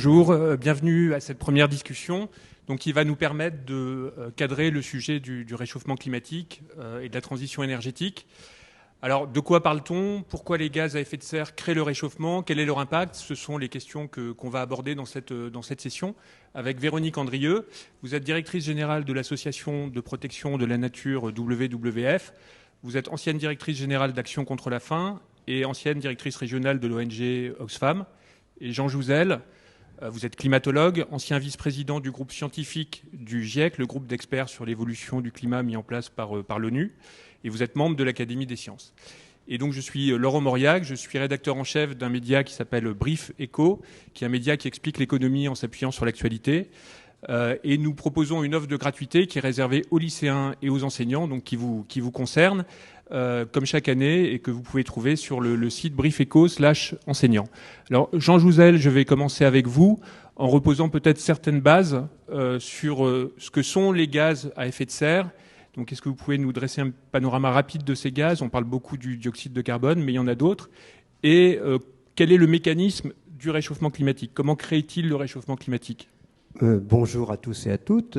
Bonjour, bienvenue à cette première discussion donc, qui va nous permettre de cadrer le sujet du réchauffement climatique et de la transition énergétique. Alors, de quoi parle-t-on? Pourquoi les gaz à effet de serre créent le réchauffement? Quel est leur impact? Ce sont les questions qu'on va aborder dans cette session avec Véronique Andrieux. Vous êtes directrice générale de l'association de protection de la nature WWF. Vous êtes ancienne directrice générale d'Action contre la faim et ancienne directrice régionale de l'ONG Oxfam. Et Jean Jouzel, vous êtes climatologue, ancien vice-président du groupe scientifique du GIEC, le groupe d'experts sur l'évolution du climat mis en place par l'ONU. Et vous êtes membre de l'Académie des sciences. Et donc je suis Laurent Mauriac, je suis rédacteur en chef d'un média qui s'appelle Brief Eco, qui est un média qui explique l'économie en s'appuyant sur l'actualité. Et nous proposons une offre de gratuité qui est réservée aux lycéens et aux enseignants, donc qui vous concerne, comme chaque année, et que vous pouvez trouver sur le site briefeco/enseignants. Alors Jean Jouzel, je vais commencer avec vous en reposant peut-être certaines bases sur ce que sont les gaz à effet de serre. Donc, est-ce que vous pouvez nous dresser un panorama rapide de ces gaz? On parle beaucoup du dioxyde de carbone, mais il y en a d'autres. Et quel est le mécanisme du réchauffement climatique? Comment crée-t-il le réchauffement climatique? Bonjour à tous et à toutes.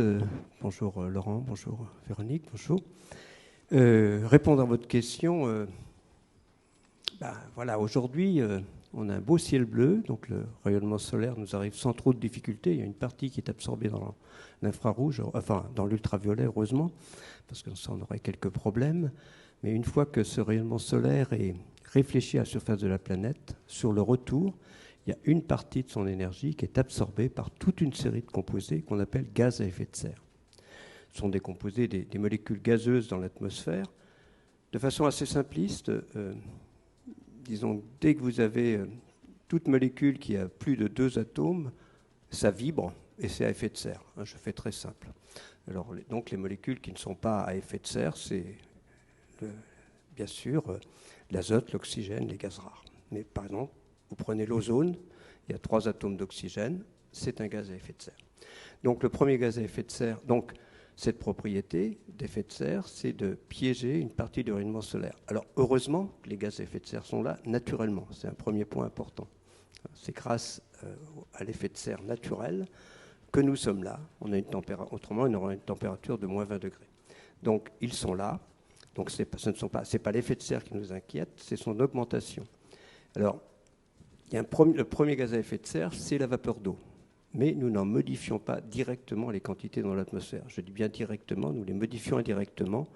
Bonjour Laurent, bonjour Véronique, bonjour. Répondre à votre question, voilà, aujourd'hui, on a un beau ciel bleu, donc le rayonnement solaire nous arrive sans trop de difficultés. Il y a une partie qui est absorbée dans l'infrarouge, enfin dans l'ultraviolet, heureusement, parce que ça, on aurait quelques problèmes. Mais une fois que ce rayonnement solaire est réfléchi à la surface de la planète, sur le retour, il y a une partie de son énergie qui est absorbée par toute une série de composés qu'on appelle gaz à effet de serre. Ce sont des composés, des molécules gazeuses dans l'atmosphère. De façon assez simpliste, disons, dès que vous avez toute molécule qui a plus de 2 atomes, ça vibre et c'est à effet de serre. Je fais très simple. Alors, donc les molécules qui ne sont pas à effet de serre, c'est bien sûr l'azote, l'oxygène, les gaz rares. Mais par exemple, vous prenez l'ozone, il y a 3 atomes d'oxygène, c'est un gaz à effet de serre. Donc le premier gaz à effet de serre, donc cette propriété d'effet de serre, c'est de piéger une partie du rayonnement solaire. Alors heureusement que les gaz à effet de serre sont là naturellement, c'est un premier point important. C'est grâce à l'effet de serre naturel que nous sommes là. On a une autrement, on aura une température de moins 20 degrés. Donc ils sont là. Donc c'est pas l'effet de serre qui nous inquiète, c'est son augmentation. Alors le premier gaz à effet de serre, c'est la vapeur d'eau. Mais nous n'en modifions pas directement les quantités dans l'atmosphère. Je dis bien directement, nous les modifions indirectement,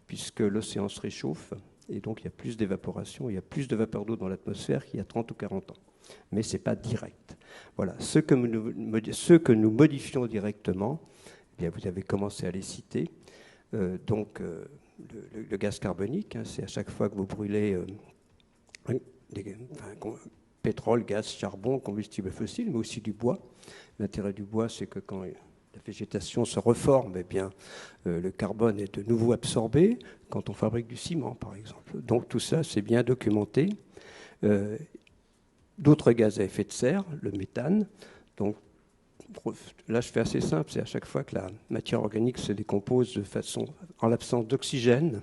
puisque l'océan se réchauffe, et donc il y a plus d'évaporation, il y a plus de vapeur d'eau dans l'atmosphère qu'il y a 30 ou 40 ans. Mais ce n'est pas direct. Voilà, ceux que nous modifions directement, eh bien, vous avez commencé à les citer. Donc le gaz carbonique, c'est à chaque fois que vous brûlez pétrole, gaz, charbon, combustible fossile, mais aussi du bois. L'intérêt du bois, c'est que quand la végétation se reforme, eh bien, le carbone est de nouveau absorbé quand on fabrique du ciment, par exemple. Donc tout ça, c'est bien documenté. D'autres gaz à effet de serre, le méthane. Donc là, je fais assez simple, c'est à chaque fois que la matière organique se décompose de façon, en l'absence d'oxygène.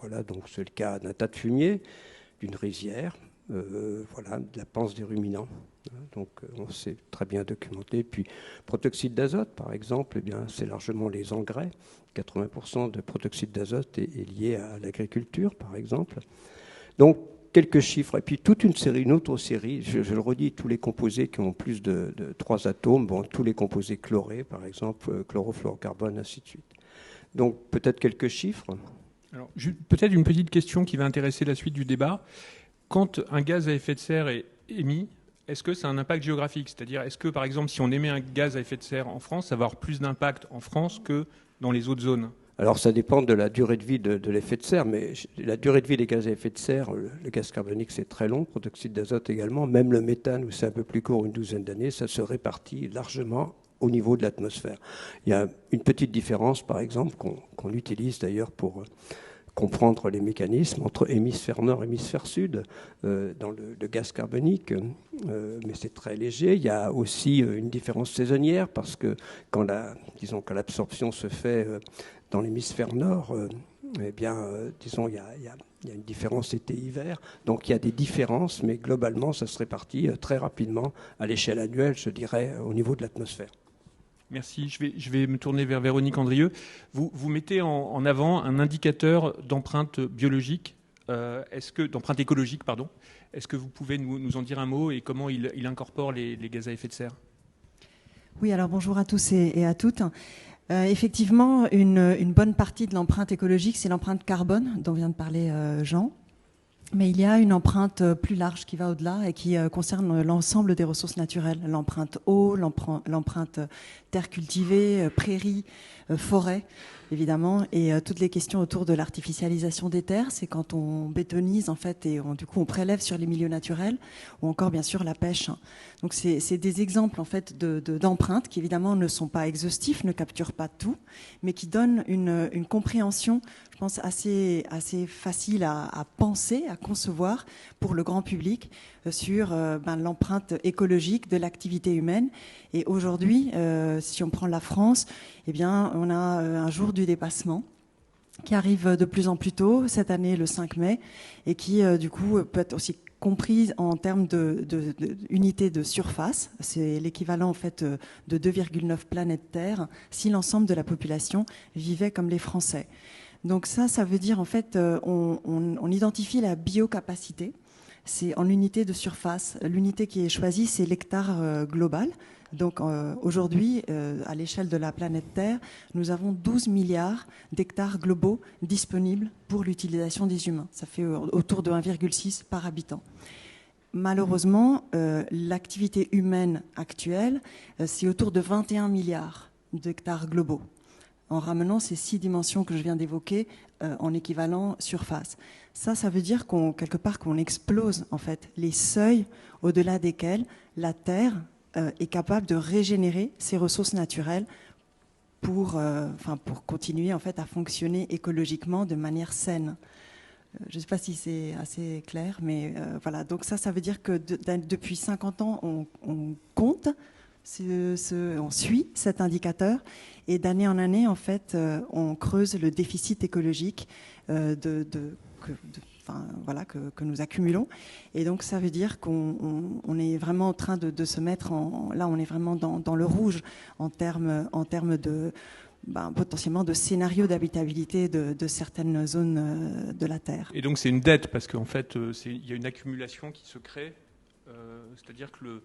Voilà, donc c'est le cas d'un tas de fumier, d'une rizière. Voilà, de la panse des ruminants. Donc, on s'est très bien documenté. Puis, protoxyde d'azote, par exemple, eh bien, c'est largement les engrais. 80% de protoxyde d'azote est lié à l'agriculture, par exemple. Donc, quelques chiffres. Et puis, une autre série, je le redis, tous les composés qui ont plus de 3 atomes, bon, tous les composés chlorés, par exemple, chlorofluorocarbone, ainsi de suite. Donc, peut-être quelques chiffres. Alors, peut-être une petite question qui va intéresser la suite du débat. Quand un gaz à effet de serre est émis, est-ce que ça a un impact géographique? C'est-à-dire, est-ce que, par exemple, si on émet un gaz à effet de serre en France, ça va avoir plus d'impact en France que dans les autres zones? Alors, ça dépend de la durée de vie de l'effet de serre, mais la durée de vie des gaz à effet de serre, le gaz carbonique, c'est très long, protoxyde d'azote également, même le méthane, où c'est un peu plus court, une douzaine d'années, ça se répartit largement au niveau de l'atmosphère. Il y a une petite différence, par exemple, qu'on utilise d'ailleurs pour comprendre les mécanismes entre hémisphère nord et hémisphère sud dans le gaz carbonique, mais c'est très léger. Il y a aussi une différence saisonnière parce que quand l'absorption se fait dans l'hémisphère nord, Eh bien, disons, il y a une différence été-hiver. Donc, il y a des différences, mais globalement, ça se répartit très rapidement à l'échelle annuelle, je dirais, au niveau de l'atmosphère. Merci. Je vais me tourner vers Véronique Andrieux. Vous mettez en avant un indicateur d'empreinte biologique, d'empreinte écologique, pardon. Est-ce que vous pouvez nous en dire un mot et comment il incorpore les gaz à effet de serre? Oui, alors bonjour à tous et à toutes. Effectivement, une bonne partie de l'empreinte écologique, c'est l'empreinte carbone dont vient de parler Jean. Mais il y a une empreinte plus large qui va au-delà et qui concerne l'ensemble des ressources naturelles. L'empreinte eau, l'empreinte terre cultivée, prairies, forêts, évidemment, et toutes les questions autour de l'artificialisation des terres. C'est quand on bétonise, en fait, et du coup on prélève sur les milieux naturels, ou encore, bien sûr, la pêche. Donc c'est des exemples, en fait, d'empreintes qui, évidemment, ne sont pas exhaustifs, ne capturent pas tout, mais qui donnent une compréhension, je pense, assez facile à penser, à concevoir pour le grand public sur l'empreinte écologique de l'activité humaine. Et aujourd'hui, si on prend la France, eh bien, on a un jour du dépassement qui arrive de plus en plus tôt, cette année le 5 mai, et qui du coup peut être aussi comprise en termes d'unités de surface. C'est l'équivalent en fait de 2,9 planètes Terre si l'ensemble de la population vivait comme les Français. Donc ça veut dire en fait on identifie la biocapacité. C'est en unité de surface. L'unité qui est choisie, c'est l'hectare global. Donc aujourd'hui, à l'échelle de la planète Terre, nous avons 12 milliards d'hectares globaux disponibles pour l'utilisation des humains. Ça fait autour de 1,6 par habitant. Malheureusement, l'activité humaine actuelle, c'est autour de 21 milliards d'hectares globaux, en ramenant ces 6 dimensions que je viens d'évoquer en équivalent surface. Ça veut dire quelque part qu'on explose en fait les seuils au-delà desquels la Terre est capable de régénérer ses ressources naturelles pour continuer en fait à fonctionner écologiquement de manière saine. Je ne sais pas si c'est assez clair, mais voilà. Donc ça veut dire que depuis 50 ans, on compte, on suit cet indicateur, et d'année en année, en fait, on creuse le déficit écologique que nous accumulons. Et donc ça veut dire qu'on est vraiment en train de se mettre là on est vraiment dans le rouge en termes de potentiellement de scénarios d'habitabilité de certaines zones de la Terre. Et donc c'est une dette parce qu'en fait il y a une accumulation qui se crée, c'est-à-dire que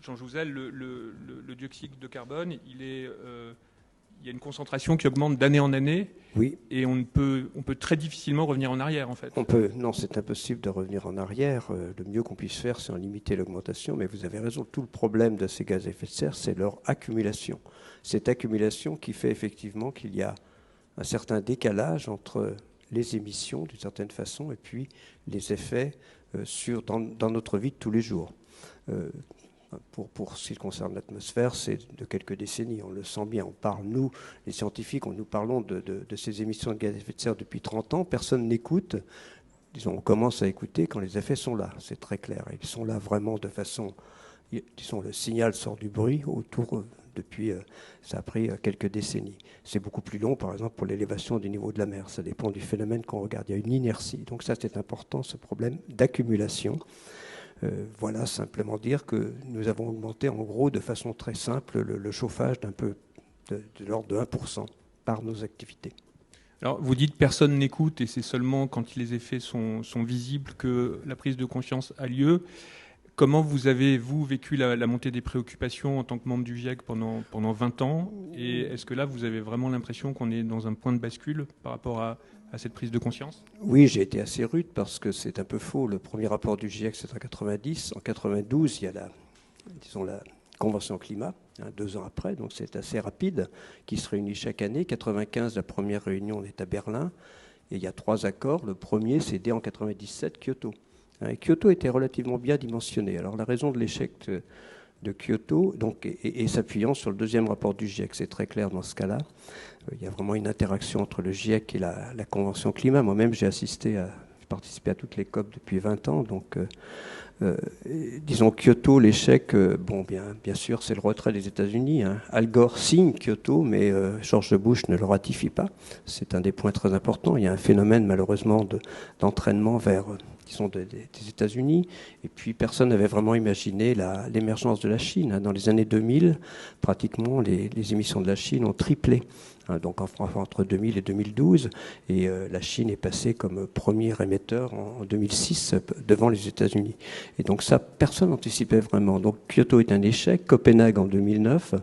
Jean Jouzel, le dioxyde de carbone, il y a une concentration qui augmente d'année en année. Oui. Et on peut très difficilement revenir en arrière, en fait. Non, c'est impossible de revenir en arrière. Le mieux qu'on puisse faire, c'est en limiter l'augmentation. Mais vous avez raison, tout le problème de ces gaz à effet de serre, c'est leur accumulation. Cette accumulation qui fait effectivement qu'il y a un certain décalage entre les émissions, d'une certaine façon, et puis les effets dans notre vie de tous les jours. Pour ce qui concerne l'atmosphère, c'est de quelques décennies. On le sent bien. On parle, nous, les scientifiques, nous parlons de ces émissions de gaz à effet de serre depuis 30 ans. Personne n'écoute. Disons, on commence à écouter quand les effets sont là. C'est très clair. Ils sont là vraiment de façon... Disons, le signal sort du bruit depuis... ça a pris quelques décennies. C'est beaucoup plus long, par exemple, pour l'élévation du niveau de la mer. Ça dépend du phénomène qu'on regarde. Il y a une inertie. Donc ça, c'est important, ce problème d'accumulation. Voilà, simplement dire que nous avons augmenté en gros de façon très simple le chauffage d'un peu de l'ordre de 1% par nos activités. Alors vous dites personne n'écoute et c'est seulement quand les effets sont visibles que la prise de conscience a lieu. Comment vous avez, vécu la montée des préoccupations en tant que membre du GIEC pendant 20 ans? Et est-ce que là, vous avez vraiment l'impression qu'on est dans un point de bascule par rapport à cette prise de conscience? Oui, j'ai été assez rude parce que c'est un peu faux. Le premier rapport du GIEC, c'est en 90. En 92, il y a la Convention climat, 2 ans après, donc c'est assez rapide, qui se réunit chaque année. 95, la première réunion est à Berlin. Et il y a 3 accords. Le premier, c'est dès en 97, Kyoto. Et Kyoto était relativement bien dimensionné. Alors la raison de l'échec de Kyoto, donc, et s'appuyant sur le deuxième rapport du GIEC, c'est très clair dans ce cas-là. Il y a vraiment une interaction entre le GIEC et la Convention climat. Moi-même, j'ai participé à toutes les COP depuis 20 ans, donc disons Kyoto, l'échec, bien sûr, c'est le retrait des États-Unis. Hein. Al Gore signe Kyoto, mais George Bush ne le ratifie pas. C'est un des points très importants. Il y a un phénomène, malheureusement, d'entraînement vers, disons, des États-Unis. Et puis, personne n'avait vraiment imaginé l'émergence de la Chine. Hein. Dans les années 2000, pratiquement, les émissions de la Chine ont triplé. Donc entre 2000 et 2012, et la Chine est passée comme premier émetteur en 2006 devant les États-Unis. Et donc ça, personne n'anticipait vraiment. Donc Kyoto est un échec, Copenhague en 2009,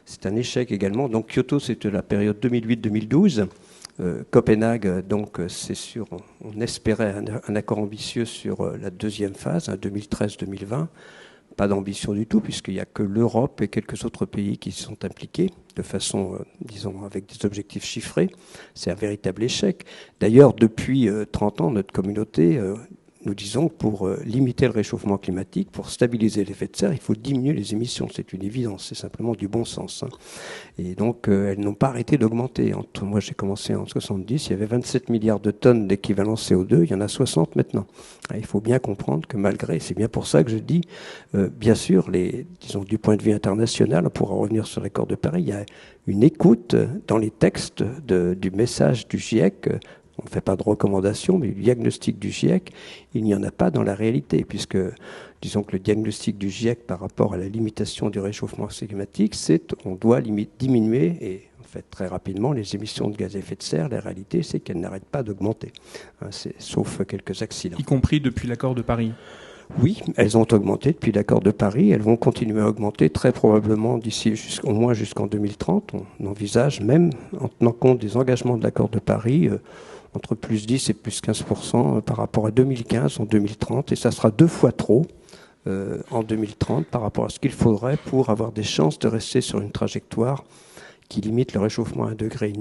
c'est un échec également. Donc Kyoto, c'était la période 2008-2012. Copenhague, donc c'est sûr, on espérait un accord ambitieux sur la deuxième phase, 2013-2020. Pas d'ambition du tout, puisqu'il n'y a que l'Europe et quelques autres pays qui sont impliqués de façon, disons, avec des objectifs chiffrés. C'est un véritable échec. D'ailleurs, depuis 30 ans, notre communauté, nous disons que pour limiter le réchauffement climatique, pour stabiliser l'effet de serre, il faut diminuer les émissions. C'est une évidence, c'est simplement du bon sens. Hein. Et donc, elles n'ont pas arrêté d'augmenter. Moi, j'ai commencé en 70, il y avait 27 milliards de tonnes d'équivalent CO2, il y en a 60 maintenant. Il faut bien comprendre que malgré, c'est bien pour ça que je dis, bien sûr, disons, du point de vue international, on pourra revenir sur l'accord de Paris, il y a une écoute dans les textes du message du GIEC. On ne fait pas de recommandations, mais le diagnostic du GIEC, il n'y en a pas dans la réalité, puisque, disons que le diagnostic du GIEC par rapport à la limitation du réchauffement climatique, c'est qu'on doit diminuer, et en fait très rapidement, les émissions de gaz à effet de serre. La réalité, c'est qu'elles n'arrêtent pas d'augmenter, sauf quelques accidents. Y compris depuis l'accord de Paris. Oui, elles ont augmenté depuis l'accord de Paris. Elles vont continuer à augmenter très probablement d'ici au moins jusqu'en 2030. On envisage même, en tenant compte des engagements de l'accord de Paris, entre plus 10 et plus 15% par rapport à 2015 en 2030. Et ça sera 2 fois trop en 2030 par rapport à ce qu'il faudrait pour avoir des chances de rester sur une trajectoire qui limite le réchauffement à 1,5 degré,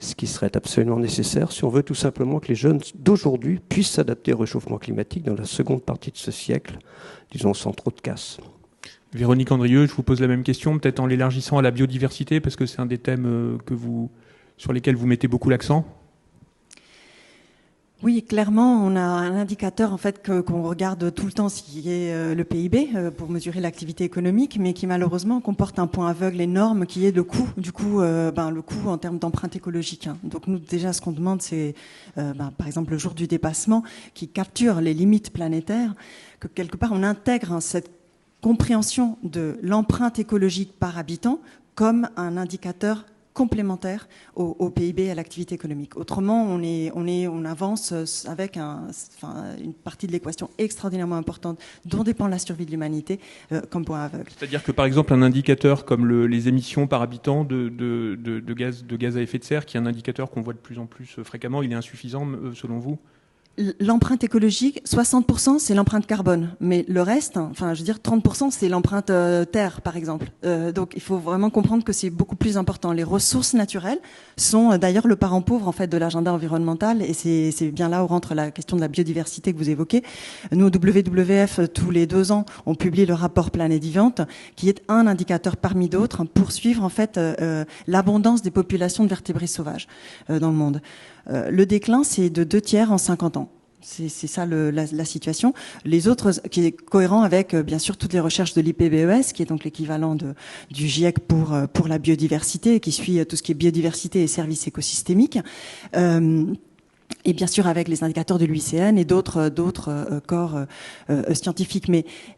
ce qui serait absolument nécessaire si on veut tout simplement que les jeunes d'aujourd'hui puissent s'adapter au réchauffement climatique dans la seconde partie de ce siècle, disons sans trop de casse. Véronique Andrieux, je vous pose la même question, peut-être en l'élargissant à la biodiversité, parce que c'est un des thèmes sur lesquels vous mettez beaucoup l'accent. Oui, clairement, on a un indicateur en fait qu'on regarde tout le temps, qui est le PIB pour mesurer l'activité économique, mais qui malheureusement comporte un point aveugle énorme, qui est le coût. Du coup, le coût en termes d'empreinte écologique. Hein. Donc nous, déjà, ce qu'on demande, c'est, par exemple, le jour du dépassement, qui capture les limites planétaires, que quelque part on intègre cette compréhension de l'empreinte écologique par habitant comme un indicateur complémentaire au PIB et à l'activité économique. Autrement, on avance avec une partie de l'équation extraordinairement importante dont dépend la survie de l'humanité comme point aveugle. C'est-à-dire que par exemple un indicateur comme les émissions par habitant de gaz à effet de serre, qui est un indicateur qu'on voit de plus en plus fréquemment, il est insuffisant selon vous ? L'empreinte écologique, 60% c'est l'empreinte carbone, mais le reste, 30% c'est l'empreinte terre par exemple. Donc il faut vraiment comprendre que c'est beaucoup plus important. Les ressources naturelles sont d'ailleurs le parent pauvre en fait de l'agenda environnemental, et c'est bien là où rentre la question de la biodiversité que vous évoquez. Nous, WWF, tous les 2 ans, on publie le rapport Planète Vivante, qui est un indicateur parmi d'autres pour suivre en fait l'abondance des populations de vertébrés sauvages dans le monde. Le déclin, c'est de 2/3 en 50 ans. C'est ça la situation. Les autres, qui est cohérent avec bien sûr toutes les recherches de l'IPBES, qui est donc l'équivalent du GIEC pour la biodiversité, qui suit tout ce qui est biodiversité et services écosystémiques. Et bien sûr avec les indicateurs de l'UICN et d'autres corps scientifiques.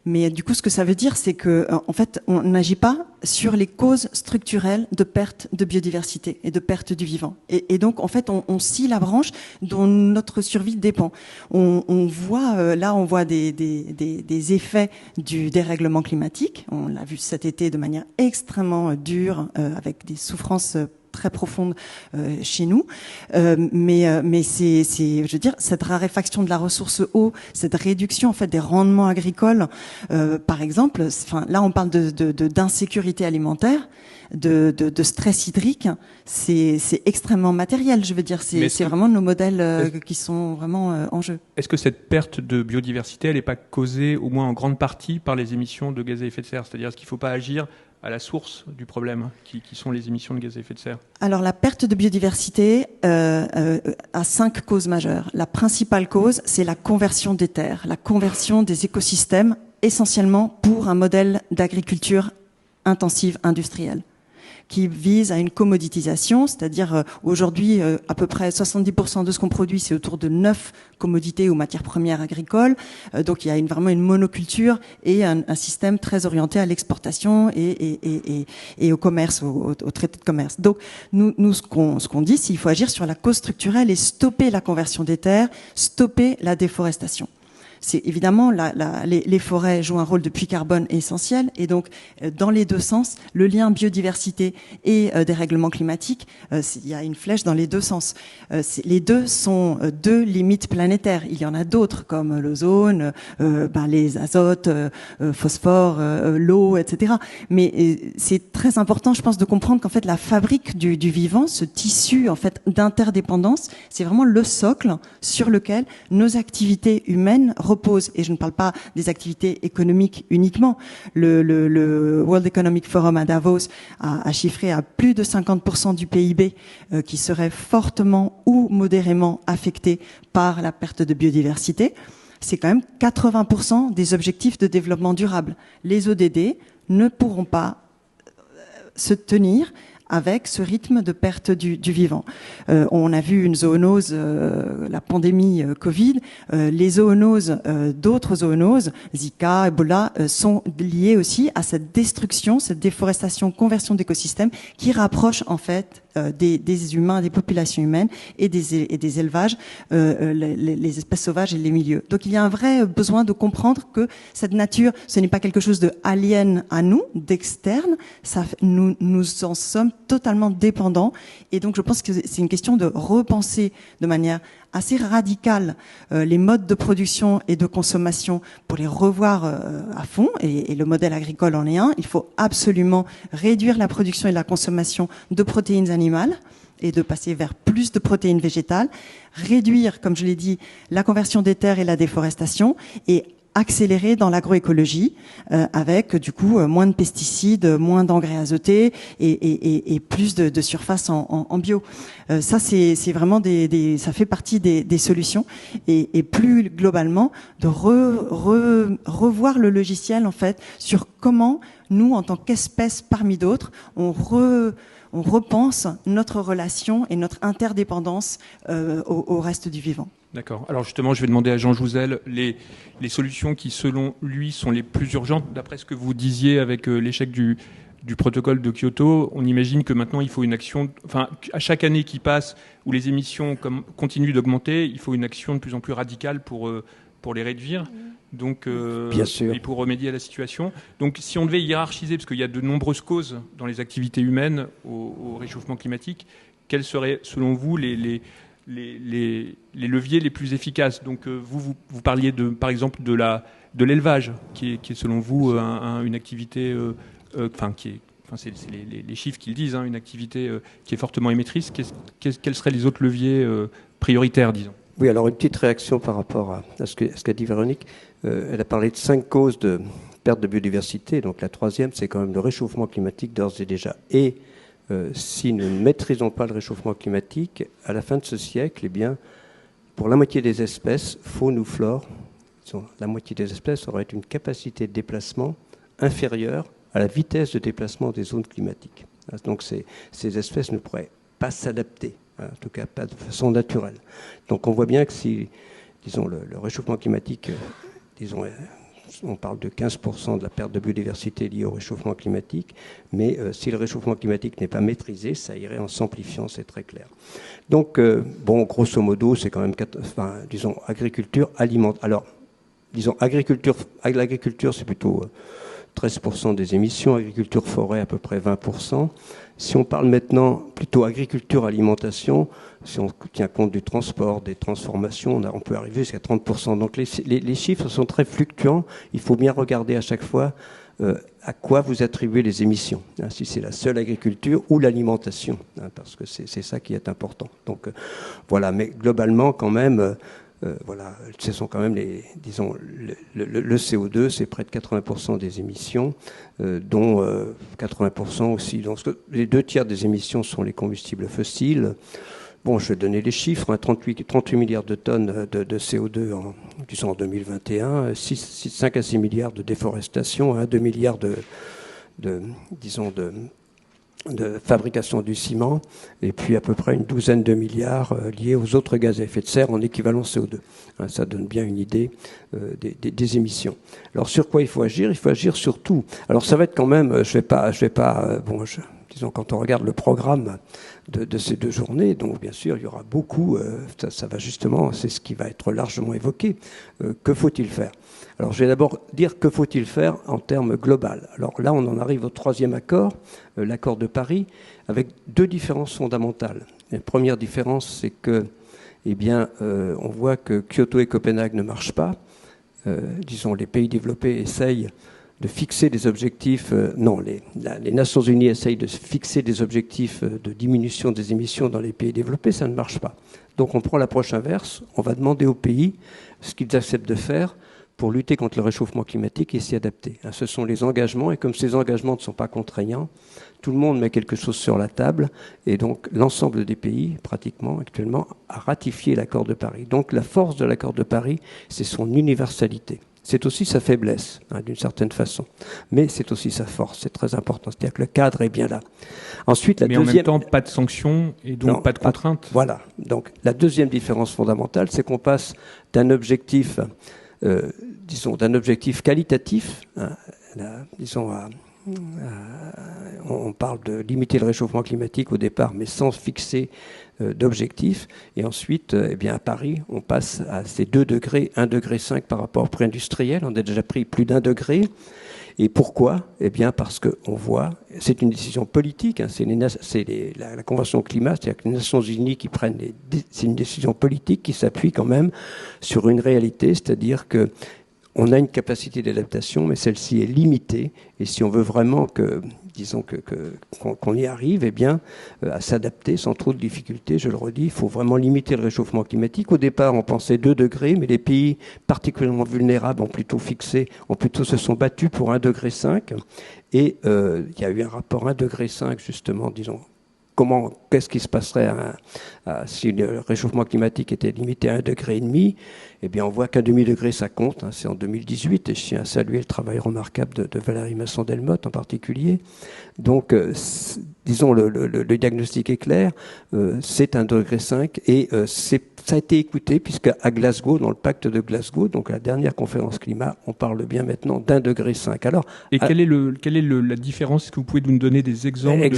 Mais du coup, ce que ça veut dire, c'est que en fait, on n'agit pas sur les causes structurelles de perte de biodiversité et de perte du vivant. Et donc, en fait, on scie la branche dont notre survie dépend. On voit des effets du dérèglement climatique. On l'a vu cet été de manière extrêmement dure, avec des souffrances très profonde chez nous, mais c'est je veux dire, cette raréfaction de la ressource eau, cette réduction en fait des rendements agricoles, par exemple, là on parle d'insécurité alimentaire, de stress hydrique, c'est extrêmement matériel, je veux dire, c'est vraiment nos modèles qui sont vraiment en jeu. Est-ce que cette perte de biodiversité, elle n'est pas causée au moins en grande partie par les émissions de gaz à effet de serre ? C'est-à-dire, est-ce qu'il ne faut pas agir à la source du problème, qui sont les émissions de gaz à effet de serre? Alors la perte de biodiversité a 5 causes majeures. La principale cause, c'est la conversion des terres, la conversion des écosystèmes, essentiellement pour un modèle d'agriculture intensive industrielle, qui vise à une commoditisation, c'est-à-dire aujourd'hui à peu près 70% de ce qu'on produit, c'est autour de 9 commodités ou matières premières agricoles. Donc il y a vraiment une monoculture et un système très orienté à l'exportation et au commerce, au traité de commerce. Donc nous ce qu'on dit, c'est qu'il faut agir sur la cause structurelle et stopper la conversion des terres, stopper la déforestation. C'est évidemment les forêts jouent un rôle de puits carbone essentiel, et donc dans les deux sens, le lien biodiversité et dérèglement climatique, il y a une flèche dans les deux sens. Les deux sont deux limites planétaires. Il y en a d'autres comme l'ozone, les azotes, phosphore, l'eau, etc. Mais c'est très important, je pense, de comprendre qu'en fait la fabrique du vivant, ce tissu en fait d'interdépendance, c'est vraiment le socle sur lequel nos activités humaines reposent. Et je ne parle pas des activités économiques uniquement. Le World Economic Forum à Davos a chiffré à plus de 50% du PIB qui serait fortement ou modérément affecté par la perte de biodiversité. C'est quand même 80% des objectifs de développement durable. Les ODD ne pourront pas se tenir avec ce rythme de perte du vivant. On a vu une zoonose, la pandémie Covid. Les zoonoses, d'autres zoonoses, Zika, Ebola, sont liées aussi à cette destruction, cette déforestation, conversion d'écosystèmes qui rapproche en fait des humains, des populations humaines et des élevages, les espèces sauvages et les milieux. Donc il y a un vrai besoin de comprendre que cette nature, ce n'est pas quelque chose de alien à nous, d'externe. Nous en sommes totalement dépendants, et donc je pense que c'est une question de repenser de manière assez radicale les modes de production et de consommation pour les revoir à fond, et le modèle agricole en est un. Il faut absolument réduire la production et la consommation de protéines animales et de passer vers plus de protéines végétales, réduire, comme je l'ai dit, la conversion des terres et la déforestation, et accélérer dans l'agroécologie avec du coup moins de pesticides, moins d'engrais azotés et plus de surface en bio. Ça c'est vraiment ça fait partie des solutions, et plus globalement de revoir le logiciel en fait sur comment nous en tant qu'espèce parmi d'autres on repense notre relation et notre interdépendance au reste du vivant. D'accord. Alors justement, je vais demander à Jean Jouzel les solutions qui, selon lui, sont les plus urgentes. D'après ce que vous disiez avec l'échec du protocole de Kyoto, on imagine que maintenant il faut une action, enfin à chaque année qui passe où les émissions continuent d'augmenter, il faut une action de plus en plus radicale pour les réduire. Donc, bien sûr. Et pour remédier à la situation. Donc si on devait hiérarchiser, parce qu'il y a de nombreuses causes dans les activités humaines au réchauffement climatique, quels seraient selon vous les leviers les plus efficaces? Donc vous parliez par exemple de l'élevage, qui est selon vous une activité, c'est les chiffres qui le disent, une activité qui est fortement émettrice. Quels seraient les autres leviers prioritaires, disons? Oui, alors une petite réaction par rapport à ce qu'a dit Véronique. Elle a parlé de 5 causes de perte de biodiversité. Donc la troisième, c'est quand même le réchauffement climatique d'ores et déjà. Et si nous ne maîtrisons pas le réchauffement climatique, à la fin de ce siècle, eh bien, pour la moitié des espèces, faune ou flore, la moitié des espèces auraient une capacité de déplacement inférieure à la vitesse de déplacement des zones climatiques. Donc ces espèces ne pourraient pas s'adapter, en tout cas pas de façon naturelle. Donc on voit bien que si, disons, le réchauffement climatique, on parle de 15% de la perte de biodiversité liée au réchauffement climatique, mais si le réchauffement climatique n'est pas maîtrisé, ça irait en s'amplifiant, c'est très clair. Donc, grosso modo, c'est quand même, agriculture, alimentation. Alors, l'agriculture, c'est plutôt 13% des émissions, agriculture forêt à peu près 20%. Si on parle maintenant plutôt agriculture, alimentation, si on tient compte du transport, des transformations, on peut arriver jusqu'à 30%. Donc les chiffres sont très fluctuants. Il faut bien regarder à chaque fois à quoi vous attribuez les émissions, si c'est la seule agriculture ou l'alimentation, parce que c'est ça qui est important. Donc voilà, mais globalement quand même, Voilà, ce sont quand même disons, le CO2, c'est près de 80% des émissions, dont 80% aussi. Donc, les 2 tiers des émissions sont les combustibles fossiles. Bon, je vais donner les chiffres, 38 milliards de tonnes de CO2 en 2021, 5 à 6 milliards de déforestation, 2 milliards de fabrication du ciment, et puis à peu près une douzaine de milliards liés aux autres gaz à effet de serre en équivalent CO2. Ça donne bien une idée des émissions. Alors sur quoi il faut agir ? Il faut agir sur tout. Alors ça va être quand même, disons quand on regarde le programme de ces 2 journées, donc bien sûr il y aura beaucoup, ça va justement, c'est ce qui va être largement évoqué. Que faut-il faire ? Alors je vais d'abord dire que faut-il faire en termes global. Alors là on en arrive au 3e accord, l'accord de Paris, avec 2 différences fondamentales. La première différence, c'est que, on voit que Kyoto et Copenhague ne marchent pas. Disons, les pays développés essayent de fixer des objectifs. Les Nations Unies essayent de fixer des objectifs de diminution des émissions dans les pays développés, ça ne marche pas. Donc on prend l'approche inverse, on va demander aux pays ce qu'ils acceptent de faire pour lutter contre le réchauffement climatique et s'y adapter. Ce sont les engagements, et comme ces engagements ne sont pas contraignants, tout le monde met quelque chose sur la table, et donc l'ensemble des pays, pratiquement actuellement, a ratifié l'accord de Paris. Donc la force de l'accord de Paris, c'est son universalité. C'est aussi sa faiblesse, d'une certaine façon. Mais c'est aussi sa force, c'est très important. C'est-à-dire que le cadre est bien là. Ensuite, en même temps, pas de sanctions et donc pas de contraintes. Voilà. Donc la deuxième différence fondamentale, c'est qu'on passe d'un objectif, d'un objectif qualitatif, on parle de limiter le réchauffement climatique au départ, mais sans fixer d'objectifs. Et ensuite, à Paris, on passe à ces 2 degrés, 1,5 degré par rapport au pré-industriel. On a déjà pris plus d'1 degré. Et pourquoi ? Parce qu'on voit, c'est une décision politique, c'est la Convention climat, c'est-à-dire que les Nations Unies qui prennent c'est une décision politique qui s'appuie quand même sur une réalité, c'est-à-dire que on a une capacité d'adaptation, mais celle-ci est limitée. Et si on veut vraiment qu'on y arrive, à s'adapter sans trop de difficultés, je le redis, il faut vraiment limiter le réchauffement climatique. Au départ, on pensait 2 degrés, mais les pays particulièrement vulnérables ont plutôt se sont battus pour 1,5 degré. Et il y a eu un rapport 1,5 degré, justement, qu'est-ce qui se passerait si le réchauffement climatique était limité à 1,5 degré ? On voit qu'un demi-degré, ça compte. C'est en 2018, et je tiens à saluer le travail remarquable de Valérie Masson-Delmotte en particulier. Donc, le diagnostic est clair, c'est 1,5 degré, et ça a été écouté, puisqu'à Glasgow, dans le pacte de Glasgow, donc à la dernière conférence climat, on parle bien maintenant d'1,5 degré. Alors, quelle est la différence ? Est-ce que vous pouvez nous donner des exemples de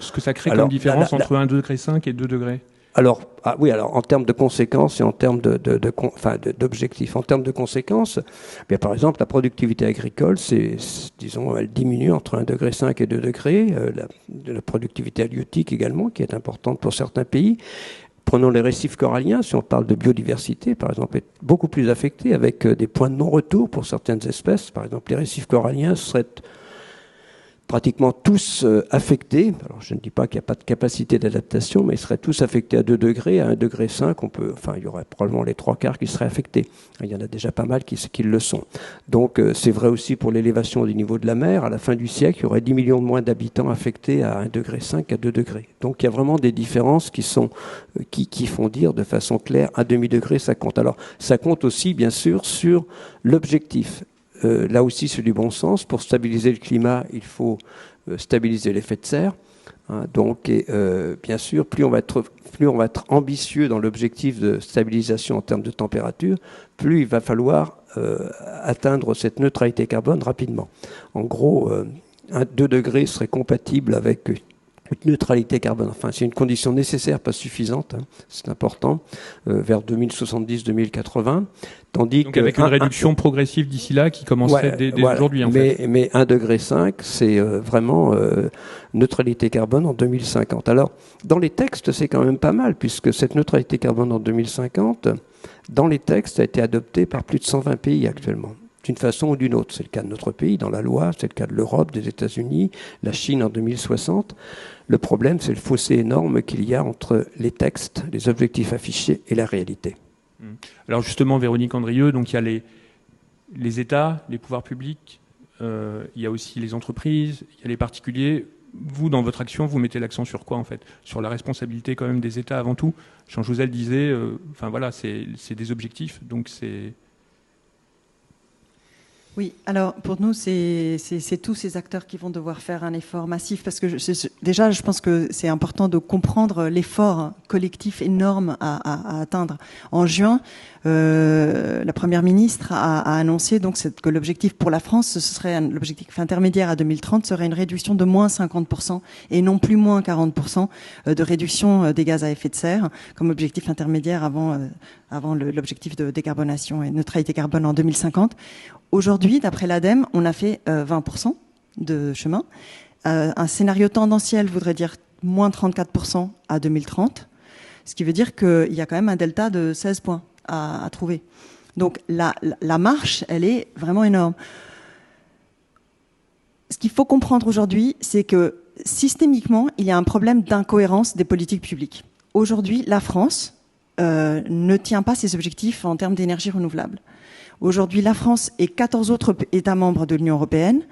ce que ça crée comme différence entre 1,5 degré et 2 degrés ? Alors en termes de conséquences et en termes d'objectifs. En termes de conséquences, par exemple, la productivité agricole, elle diminue entre 1,5 degré et 2 degrés. La productivité halieutique également, qui est importante pour certains pays. Prenons les récifs coralliens, si on parle de biodiversité, par exemple, est beaucoup plus affecté avec des points de non-retour pour certaines espèces. Par exemple, les récifs coralliens seraient pratiquement tous affectés. Alors, je ne dis pas qu'il n'y a pas de capacité d'adaptation, mais ils seraient tous affectés à 2 degrés, à 1,5 degré. Il y aurait probablement les 3/4 qui seraient affectés. Il y en a déjà pas mal qui le sont. Donc, c'est vrai aussi pour l'élévation du niveau de la mer. À la fin du siècle, il y aurait 10 millions de moins d'habitants affectés à 1,5 degré, à 2 degrés. Donc, il y a vraiment des différences qui font dire de façon claire, 1/2 degré, ça compte. Alors, ça compte aussi, bien sûr, sur l'objectif. Là aussi, c'est du bon sens. Pour stabiliser le climat, il faut stabiliser l'effet de serre. Bien sûr, plus on va être ambitieux dans l'objectif de stabilisation en termes de température, plus il va falloir atteindre cette neutralité carbone rapidement. En gros, 2 degrés serait compatible avec une neutralité carbone. Enfin, c'est une condition nécessaire, pas suffisante, c'est important, vers 2070-2080. Donc avec une réduction progressive d'ici là qui commencerait dès aujourd'hui, en fait. Mais 1,5 degré, c'est vraiment neutralité carbone en 2050. Alors, dans les textes, c'est quand même pas mal, puisque cette neutralité carbone en 2050, dans les textes, a été adoptée par plus de 120 pays actuellement. D'une façon ou d'une autre. C'est le cas de notre pays, dans la loi, c'est le cas de l'Europe, des États-Unis, la Chine en 2060. Le problème, c'est le fossé énorme qu'il y a entre les textes, les objectifs affichés et la réalité. Alors justement, Véronique Andrieux, donc il y a les États, les pouvoirs publics, il y a aussi les entreprises, il y a les particuliers. Vous, dans votre action, vous mettez l'accent sur quoi, en fait? Sur la responsabilité quand même des États avant tout. Jean Jouzel disait, enfin voilà, c'est des objectifs, donc c'est... Oui, alors pour nous, c'est tous ces acteurs qui vont devoir faire un effort massif, parce que déjà, je pense que c'est important de comprendre l'effort collectif énorme à atteindre. En juin, la Première ministre a annoncé donc que l'objectif pour la France, l'objectif intermédiaire à 2030 serait une réduction de moins 50% et non plus moins 40% de réduction des gaz à effet de serre comme objectif intermédiaire avant l'objectif de décarbonation et neutralité carbone en 2050. Aujourd'hui, d'après l'ADEME, on a fait 20% de chemin. Un scénario tendanciel voudrait dire moins 34% à 2030, ce qui veut dire qu'il y a quand même un delta de 16 points à trouver. Donc la marche, elle est vraiment énorme. Ce qu'il faut comprendre aujourd'hui, c'est que systémiquement, il y a un problème d'incohérence des politiques publiques. Aujourd'hui, la France ne tient pas ses objectifs en termes d'énergie renouvelable. Aujourd'hui, la France et 14 autres États membres de l'Union européenne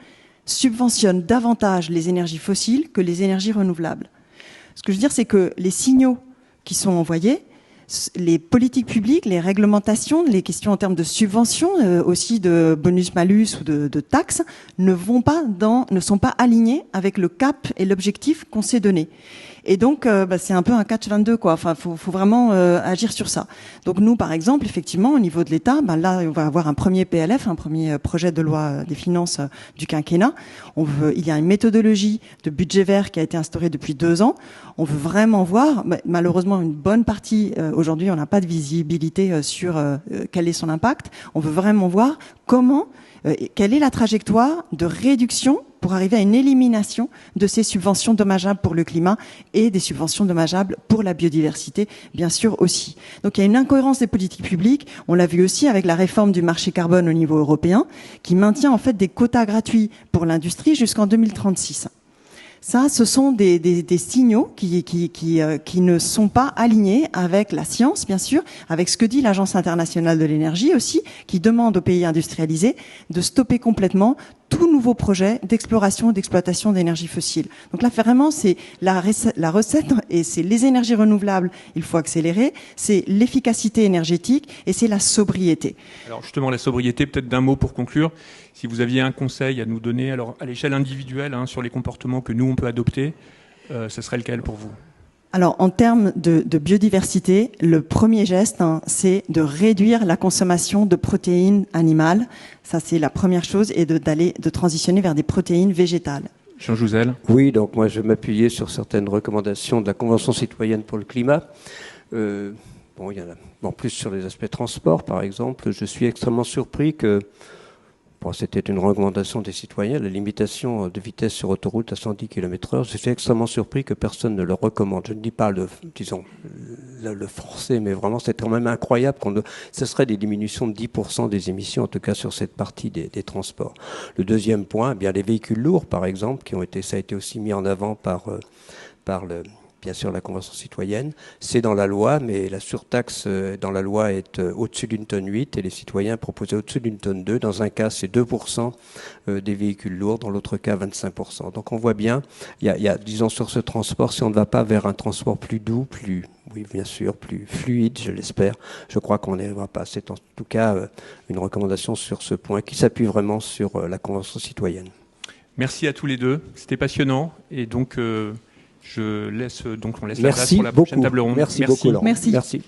subventionnent davantage les énergies fossiles que les énergies renouvelables. Ce que je veux dire, c'est que les signaux qui sont envoyés, les politiques publiques, les réglementations, les questions en termes de subventions, aussi de bonus-malus ou de taxes, ne sont pas alignés avec le cap et l'objectif qu'on s'est donné. Et donc, c'est un peu un catch-22, quoi. Enfin, faut vraiment agir sur ça. Donc nous, par exemple, effectivement, au niveau de l'État, là, on va avoir un premier PLF, un premier projet de loi des finances du quinquennat. Il y a une méthodologie de budget vert qui a été instaurée depuis 2 ans. On veut vraiment voir, malheureusement, une bonne partie, aujourd'hui, on n'a pas de visibilité sur quel est son impact. On veut vraiment voir quelle est la trajectoire de réduction pour arriver à une élimination de ces subventions dommageables pour le climat et des subventions dommageables pour la biodiversité, bien sûr aussi. Donc il y a une incohérence des politiques publiques. On l'a vu aussi avec la réforme du marché carbone au niveau européen, qui maintient en fait des quotas gratuits pour l'industrie jusqu'en 2036. Ça, ce sont des signaux qui ne sont pas alignés avec la science, bien sûr, avec ce que dit l'Agence internationale de l'énergie aussi, qui demande aux pays industrialisés de stopper complètement tout nouveau projet d'exploration et d'exploitation d'énergie fossile. Donc là, vraiment, c'est la recette, et c'est les énergies renouvelables, il faut accélérer, c'est l'efficacité énergétique et c'est la sobriété. Alors justement, la sobriété, peut-être d'un mot pour conclure. Si vous aviez un conseil à nous donner, alors à l'échelle individuelle, sur les comportements que nous, on peut adopter, ce serait lequel pour vous ? Alors, en termes de biodiversité, le premier geste, c'est de réduire la consommation de protéines animales. Ça, c'est la première chose, et de transitionner vers des protéines végétales. Jean Jouzel. Oui, donc moi, je vais m'appuyer sur certaines recommandations de la Convention citoyenne pour le climat. Il y en a plus sur les aspects transport, par exemple. Je suis extrêmement surpris que... c'était une recommandation des citoyens, la limitation de vitesse sur autoroute à 110 km/h. Je suis extrêmement surpris que personne ne le recommande. Je ne dis pas le forcer, mais vraiment, c'est quand même incroyable. Ce serait des diminutions de 10% des émissions, en tout cas sur cette partie des transports. Le deuxième point, les véhicules lourds, par exemple, ça a été aussi mis en avant par bien sûr la Convention citoyenne, c'est dans la loi, mais la surtaxe dans la loi est au-dessus d'une tonne 8 et les citoyens proposaient au-dessus d'une tonne 2. Dans un cas, c'est 2% des véhicules lourds, dans l'autre cas, 25%. Donc on voit bien, il y a, disons, sur ce transport, si on ne va pas vers un transport plus doux, plus fluide, je l'espère, je crois qu'on n'arrivera pas. C'est en tout cas une recommandation sur ce point qui s'appuie vraiment sur la Convention citoyenne. Merci à tous les deux, c'était passionnant et donc... on laisse Merci la place pour la prochaine table ronde. Merci beaucoup, Laurent. Merci.